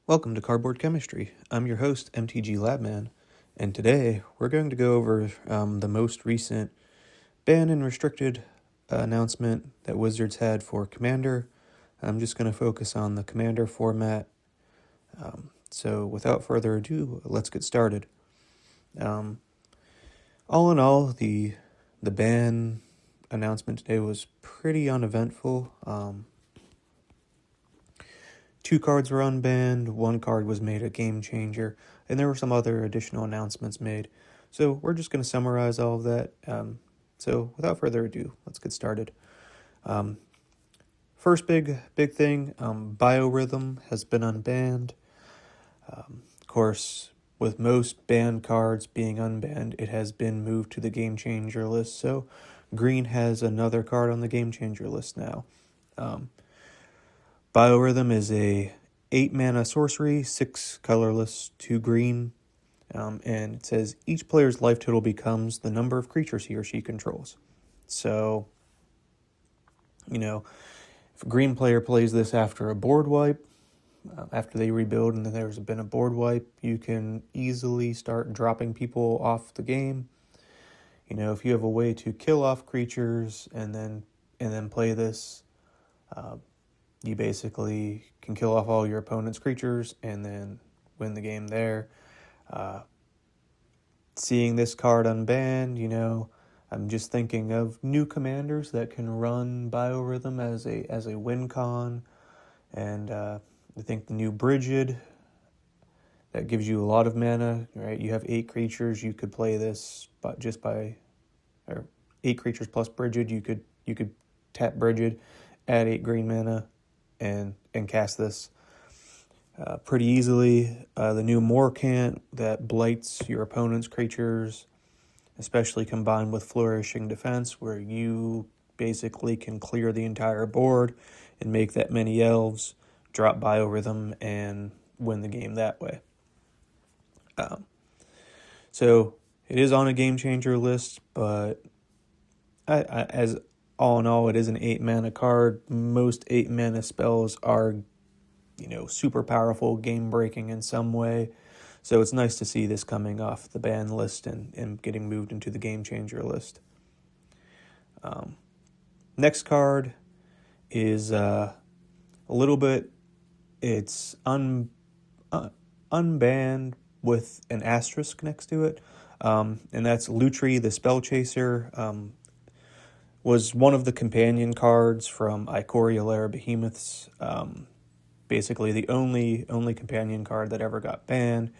Welcome to Cardboard Chemistry. I'm your host, MTG Labman, and today we're going to go over the most recent ban and restricted announcement that Wizards had for Commander. I'm just going to focus on the Commander format. So without further ado, let's get started. All in all, the ban announcement today was pretty uneventful. 2 cards were unbanned, 1 card was made a game changer, and there were some other additional announcements made. So we're just going to summarize all of that. So without further ado, let's get started. First big thing, Biorhythm has been unbanned. Of course, with most banned cards being unbanned, it has been moved to the game changer list. So Green has another card on the game changer list now. Biorhythm is a 8 mana sorcery, 6 colorless, 2 green, and it says each player's life total becomes the number of creatures he or she controls. So, if a green player plays this after a board wipe, after they rebuild and then there's been a board wipe, you can easily start dropping people off the game. If you have a way to kill off creatures and then play this, you basically can kill off all your opponent's creatures and then win the game there. Seeing this card unbanned, I'm just thinking of new commanders that can run Biorhythm as a win con. And I think the new Brigid, that gives you a lot of mana, right? You have 8 creatures, you could play this or 8 creatures plus Brigid, you could tap Brigid, add 8 green mana, and cast this pretty easily. The new Morcant that blights your opponent's creatures, especially combined with Flourishing Defense, where you basically can clear the entire board and make that many elves, drop Biorhythm, and win the game that way. So it is on a game changer list, but as all in all, it is an 8 mana card. Most 8 mana spells are, super powerful, game breaking in some way. So it's nice to see this coming off the ban list and getting moved into the game changer list. Next card is a little bit, it's unbanned with an asterisk next to it. And that's Lutri, the Spell Chaser. Was one of the companion cards from Ikoria Lair Behemoths. Basically the only companion card that ever got banned.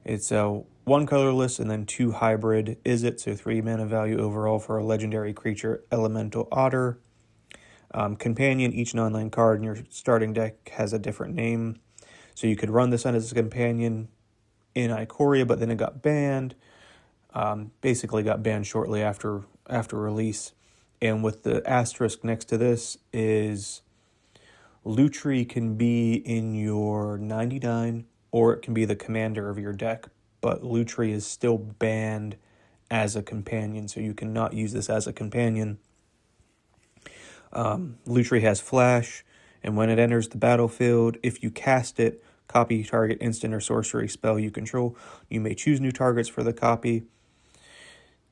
It's a 1 colorless and then 2 hybrid. So 3 mana value overall for a legendary creature, Elemental Otter. Companion, each non-land card in your starting deck has a different name. So you could run this as a companion in Ikoria, but then it got banned. Basically got banned shortly after release. And with the asterisk next to this is Lutri can be in your 99 or it can be the commander of your deck, but Lutri is still banned as a companion, so you cannot use this as a companion. Lutri has flash, and when it enters the battlefield, if you cast it, copy target instant or sorcery spell you control. You may choose new targets for the copy.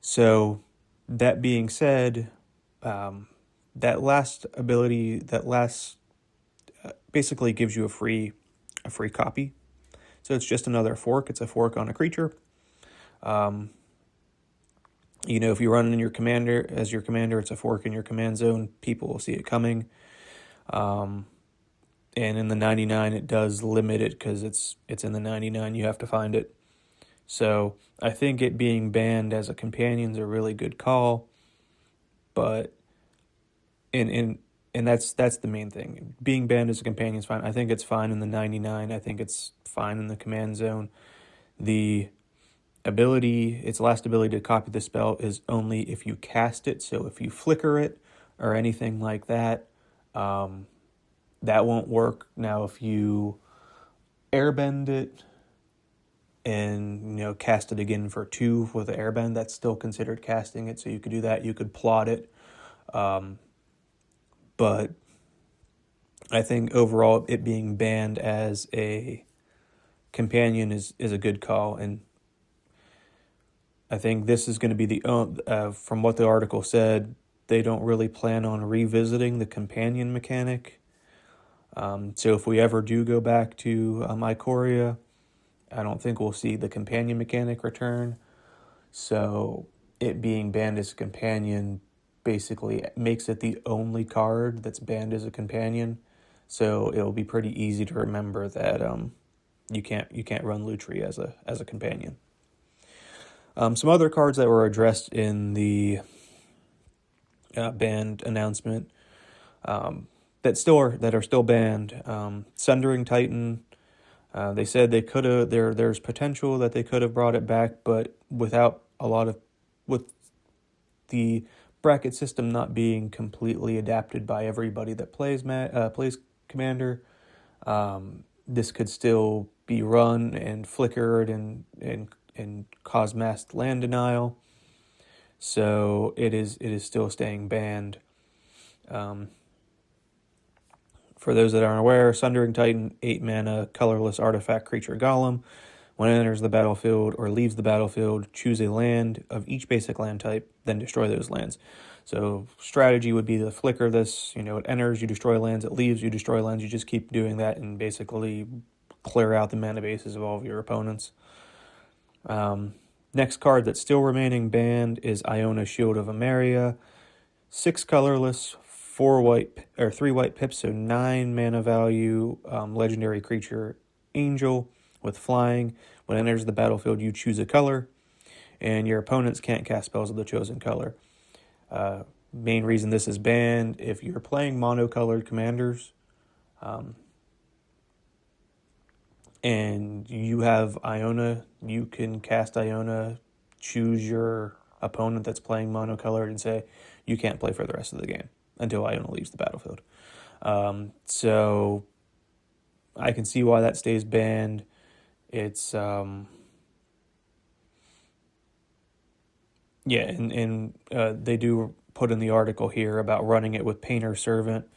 So, that being said, that last ability, basically gives you a free copy. So it's just another fork. It's a fork on a creature. If you run in your commander, it's a fork in your command zone. People will see it coming. And in the 99, it does limit it because it's in the 99. You have to find it. So I think it being banned as a companion is a really good call. But and that's the main thing. Being banned as a companion is fine. I think it's fine in the 99. I think it's fine in the command zone. The ability, its last ability to copy the spell is only if you cast it. So if you flicker it or anything like that, that won't work. Now, if you airbend it and cast it again for 2 with the airbend, that's still considered casting it. So you could do that. You could plot it, but I think overall it being banned as a companion is a good call, and I think this is going to be from what the article said, they don't really plan on revisiting the companion mechanic. So if we ever do go back to Ikoria, I don't think we'll see the companion mechanic return. So it being banned as a companion basically makes it the only card that's banned as a companion. So it'll be pretty easy to remember that you can't run Lutri as a companion. Some other cards that were addressed in the banned announcement that are still banned. Sundering Titan. They said they could have. There's potential that they could have brought it back, but with the bracket system not being completely adapted by everybody that plays Commander, this could still be run and flickered and cause mass land denial. So it is still staying banned. For those that aren't aware, Sundering Titan, 8 mana, colorless artifact creature golem. When it enters the battlefield or leaves the battlefield, choose a land of each basic land type, then destroy those lands. So strategy would be to flicker this. It enters, you destroy lands. It leaves, you destroy lands. You just keep doing that and basically clear out the mana bases of all of your opponents. Next card that's still remaining banned is Iona, Shield of Emeria. 6 colorless, 3 white pips, so 9 mana value, legendary creature, angel with flying. When it enters the battlefield, you choose a color, and your opponents can't cast spells of the chosen color. Main reason this is banned, if you're playing monocolored commanders, and you have Iona, you can cast Iona, choose your opponent that's playing monocolored, and say, you can't play for the rest of the game until Iona leaves the battlefield. So I can see why that stays banned. It's they do put in the article here about running it with Painter Servant.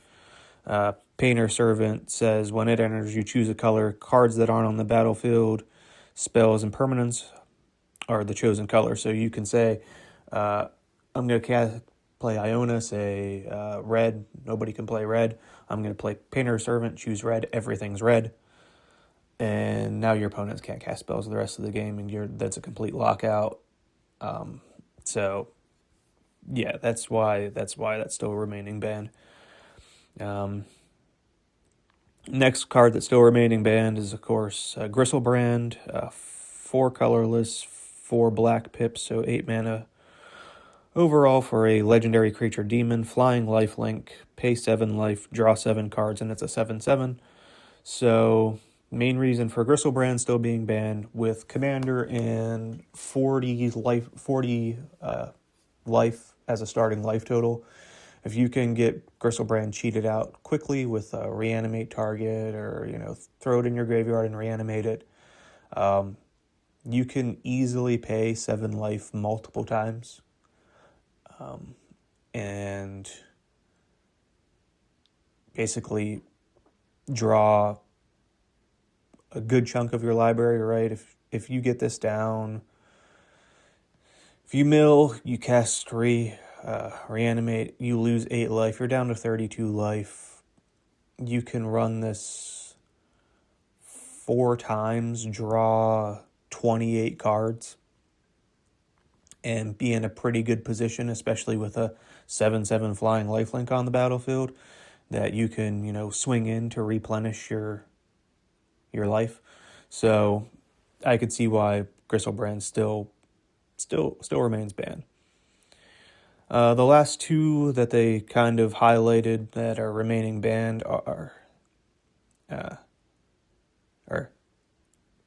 Painter Servant says when it enters, you choose a color. Cards that aren't on the battlefield, spells, and permanents are the chosen color. So you can say, I'm going to play Iona, say red. Nobody can play red. I'm going to play Painter Servant, choose red. Everything's red. And now your opponents can't cast spells the rest of the game, and that's a complete lockout. So, yeah, that's why that's still remaining banned. Next card that's still remaining banned is, of course, Griselbrand, 4 colorless, 4 black pips, so 8 mana overall for a legendary creature demon, flying lifelink, pay 7 life, draw 7 cards, and it's a 7/7. So main reason for Griselbrand still being banned, with Commander and 40 life as a starting life total. If you can get Griselbrand cheated out quickly with a reanimate target, or throw it in your graveyard and reanimate it, you can easily pay 7 life multiple times. And basically draw a good chunk of your library, right? If you get this down, if you mill, you cast 3, reanimate, you lose 8 life, you're down to 32 life. You can run this 4 times, draw 28 cards, and be in a pretty good position, especially with a 7/7 flying lifelink on the battlefield, that you can, swing in to replenish your life. So I could see why Griselbrand still remains banned. The last 2 that they kind of highlighted that are remaining banned are that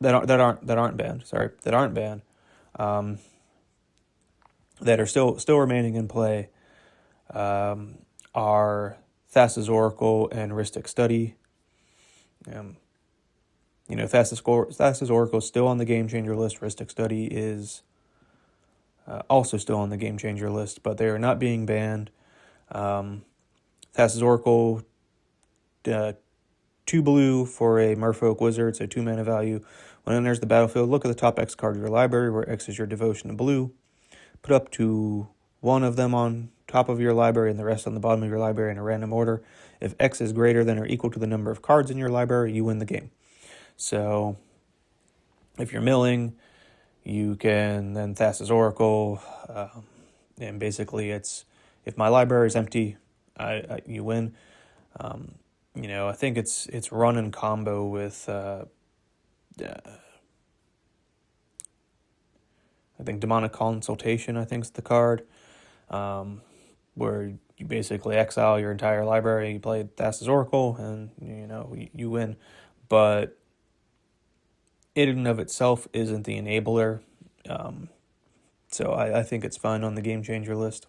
aren't banned. That are still remaining in play are Thassa's Oracle and Rhystic Study. Thassa's Oracle is still on the Game Changer list. Rhystic Study is also still on the Game Changer list, but they are not being banned. Thassa's Oracle 2 blue for a Merfolk Wizard, so 2 mana value. When it enters the battlefield, look at the top X card of your library, where X is your devotion to blue. Put up to one of them on top of your library and the rest on the bottom of your library in a random order. If X is greater than or equal to the number of cards in your library, you win the game. So if you're milling, you can then Thassa's Oracle, and basically it's, if my library is empty, you win. I think it's run in combo with I think Demonic Consultation, I think is the card, where you basically exile your entire library, you play Thassa's Oracle, and you win. But it in and of itself isn't the enabler, so I think it's fun on the Game Changer list.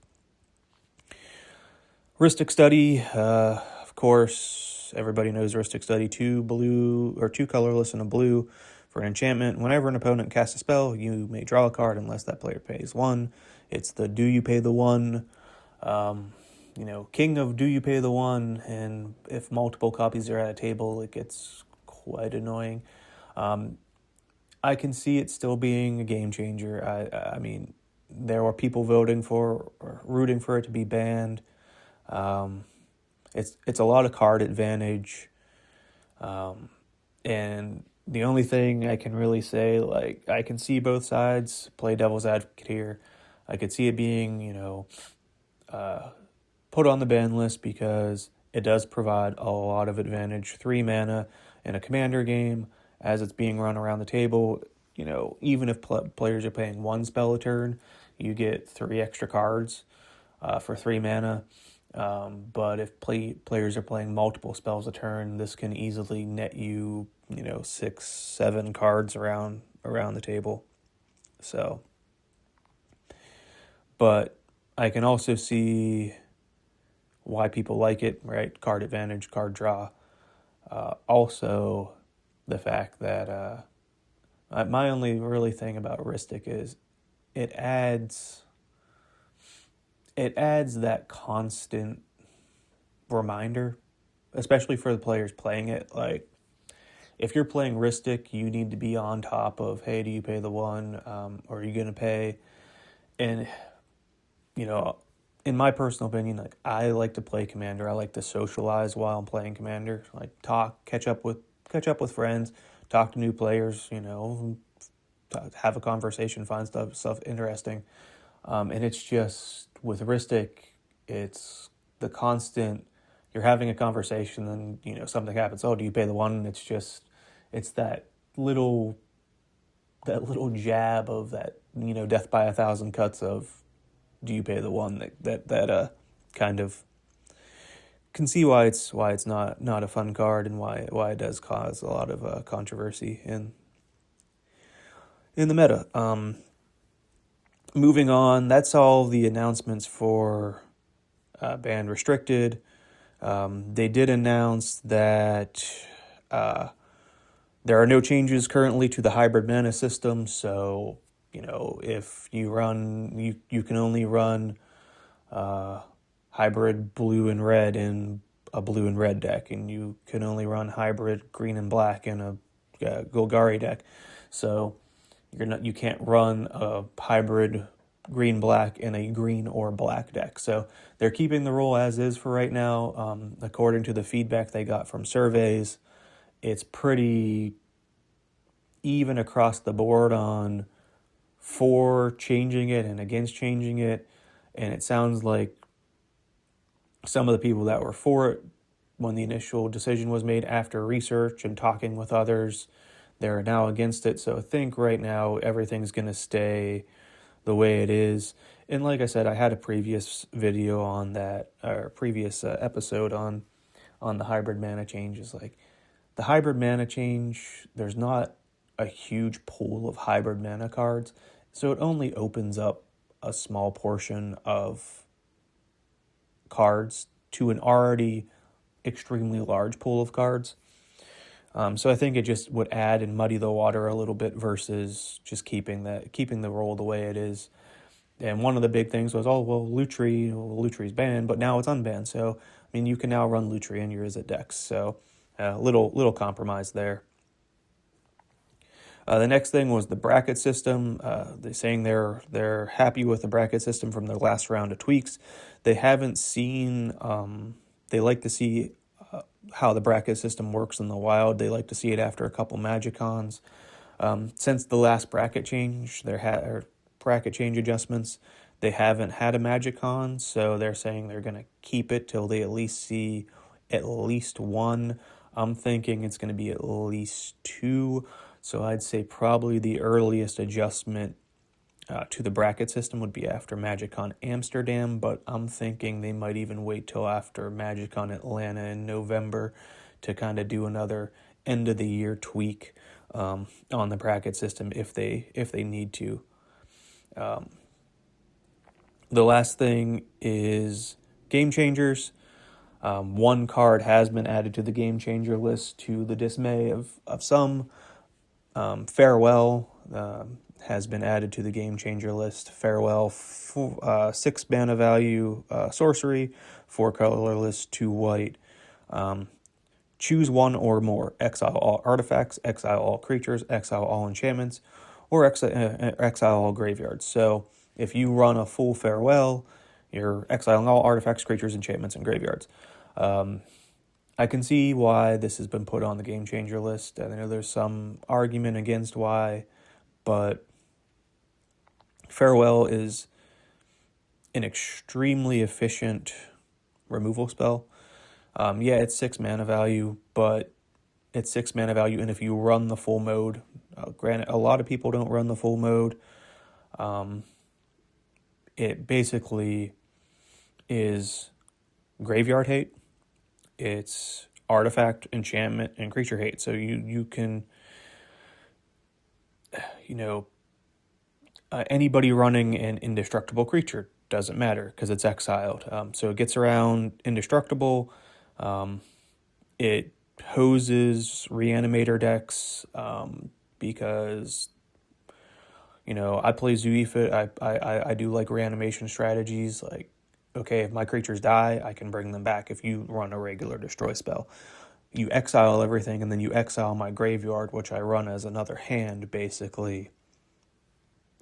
Rhystic Study, of course, everybody knows Rhystic Study. 2 blue, or 2 colorless and a blue for an enchantment. Whenever an opponent casts a spell, you may draw a card unless that player pays 1. It's the do you pay the 1, king of do you pay the 1, and if multiple copies are at a table, it gets quite annoying. I can see it still being a game changer. I mean, there were people voting for or rooting for it to be banned. It's a lot of card advantage, and the only thing I can really say, like, I can see both sides, play devil's advocate here. I could see it being, put on the ban list because it does provide a lot of advantage. 3 mana in a commander game, as it's being run around the table, even if players are playing 1 spell a turn, you get 3 extra cards for 3 mana. But if players are playing multiple spells a turn, this can easily net you, 6-7 cards around the table. So, but I can also see why people like it, right? Card advantage, card draw. Also, the fact that my only really thing about Rhystic is it adds that constant reminder, especially for the players playing it. Like, if you're playing Rhystic, you need to be on top of, hey, do you pay the 1? Or are you going to pay? And, in my personal opinion, like, I like to play Commander. I like to socialize while I'm playing Commander. Like, catch up with friends, talk to new players, have a conversation, find stuff interesting. And it's just, with Rhystic, it's the constant, you're having a conversation, and, something happens. Oh, do you pay the 1? And it's that little jab of that, death by 1,000 cuts of, do you pay the 1? That kind of can see why it's not a fun card, and why it does cause a lot of controversy in the meta. Moving on, that's all the announcements for Banned Restricted. They did announce that there are no changes currently to the hybrid mana system, so if you run, you can only run hybrid blue and red in a blue and red deck, and you can only run hybrid green and black in a Golgari deck. So you can't run a hybrid green-black in a green or black deck. So they're keeping the rule as is for right now. According to the feedback they got from surveys, it's pretty even across the board on for changing it and against changing it. And it sounds like some of the people that were for it when the initial decision was made, after research and talking with others, they're now against it. So I think right now everything's going to stay the way it is. And like I said, I had a previous video on that, or previous episode on the hybrid mana changes. Like, the hybrid mana change, there's not a huge pool of hybrid mana cards, so it only opens up a small portion of cards to an already extremely large pool of cards. So I think it just would add and muddy the water a little bit versus just keeping the rule the way it is. And one of the big things was, Lutri's banned, but now it's unbanned. So mean, you can now run Lutri in your Izzet decks, so little compromise there. The next thing was the bracket system. They're saying they're happy with the bracket system from their last round of tweaks. They haven't seen. They like to see how the bracket system works in the wild. They like to see it after a couple Magicons. Since the last bracket change, bracket change adjustments, they haven't had a Magicon, so they're saying they're going to keep it till they at least see at least one. I'm thinking it's going to be at least two, so I'd say probably the earliest adjustment to the bracket system would be after Magicon Amsterdam, but I'm thinking they might even wait till after Magicon Atlanta in November to kind of do another end of the year tweak on the bracket system if they need to. The last thing is Game Changers. One card has been added to the Game Changer list to the dismay of some. Farewell has been added to the Game Changer list. Farewell, 6 mana value sorcery, 4 colorless, 2 white. Choose one or more. Exile all artifacts, exile all creatures, exile all enchantments, or exile all graveyards. So if you run a full Farewell, you're exiling all artifacts, creatures, enchantments, and graveyards. I can see why this has been put on the Game Changer list. I know there's some argument against why, but Farewell is an extremely efficient removal spell. Yeah, it's 6 mana value, but it's 6 mana value, and if you run the full mode, granted, a lot of people don't run the full mode. It basically is graveyard hate. It's artifact, enchantment, and creature hate. So you can, anybody running an indestructible creature doesn't matter because it's exiled. So it gets around indestructible. It hoses reanimator decks because I play Zuifit. I do like reanimation strategies. Like, okay, if my creatures die, I can bring them back. If you run a regular destroy spell, you exile everything, and then you exile my graveyard, which I run as another hand. Basically,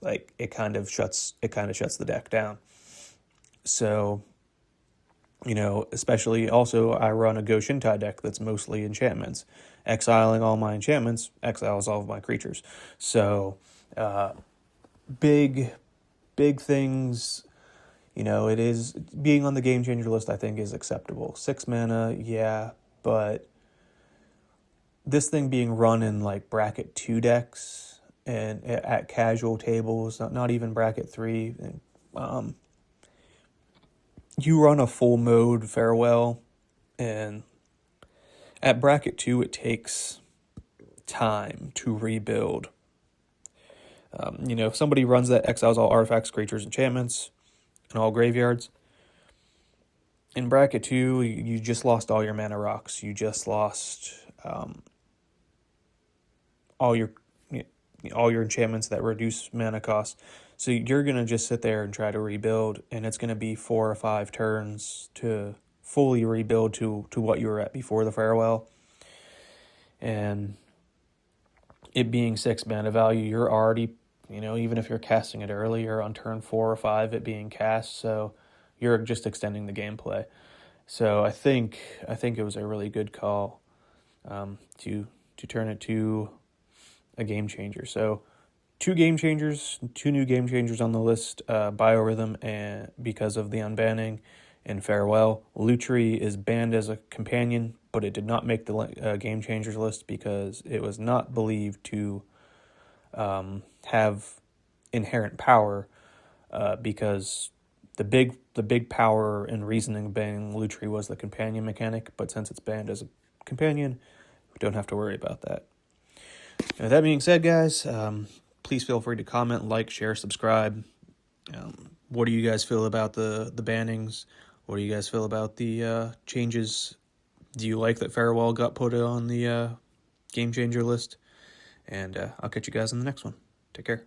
like it kind of shuts the deck down. So, especially also I run a Go Shintai deck that's mostly enchantments. Exiling all my enchantments exiles all of my creatures. So, big things. It is being on the Game Changer list, I think, is acceptable. 6 mana, yeah, but this thing being run in like bracket 2 decks and at casual tables, not even bracket 3. You run a full mode Farewell, and at bracket 2, it takes time to rebuild. If somebody runs that exiles all artifacts, creatures, enchantments, and all graveyards, in bracket 2, you just lost all your mana rocks. You just lost all your enchantments that reduce mana cost. So you're going to just sit there and try to rebuild, and it's going to be 4 or 5 turns to fully rebuild to what you were at before the Farewell. And it being 6 mana value, you're already, even if you're casting it early, you're on turn 4 or 5, it being cast, so you're just extending the gameplay. So I think it was a really good call to turn it to a Game Changer. So 2 new Game Changers on the list, Biorhythm, and because of the unbanning, and Farewell. Lutri is banned as a companion, but it did not make the Game Changers list because it was not believed to have inherent power, because the big power and reasoning banning Lutri was the companion mechanic, but since it's banned as a companion, we don't have to worry about that. And with that being said, guys, please feel free to comment, like, share, subscribe. What do you guys feel about the bannings? What do you guys feel about the changes? Do you like that Farewell got put on the Game Changer list? And I'll catch you guys in the next one. Take care.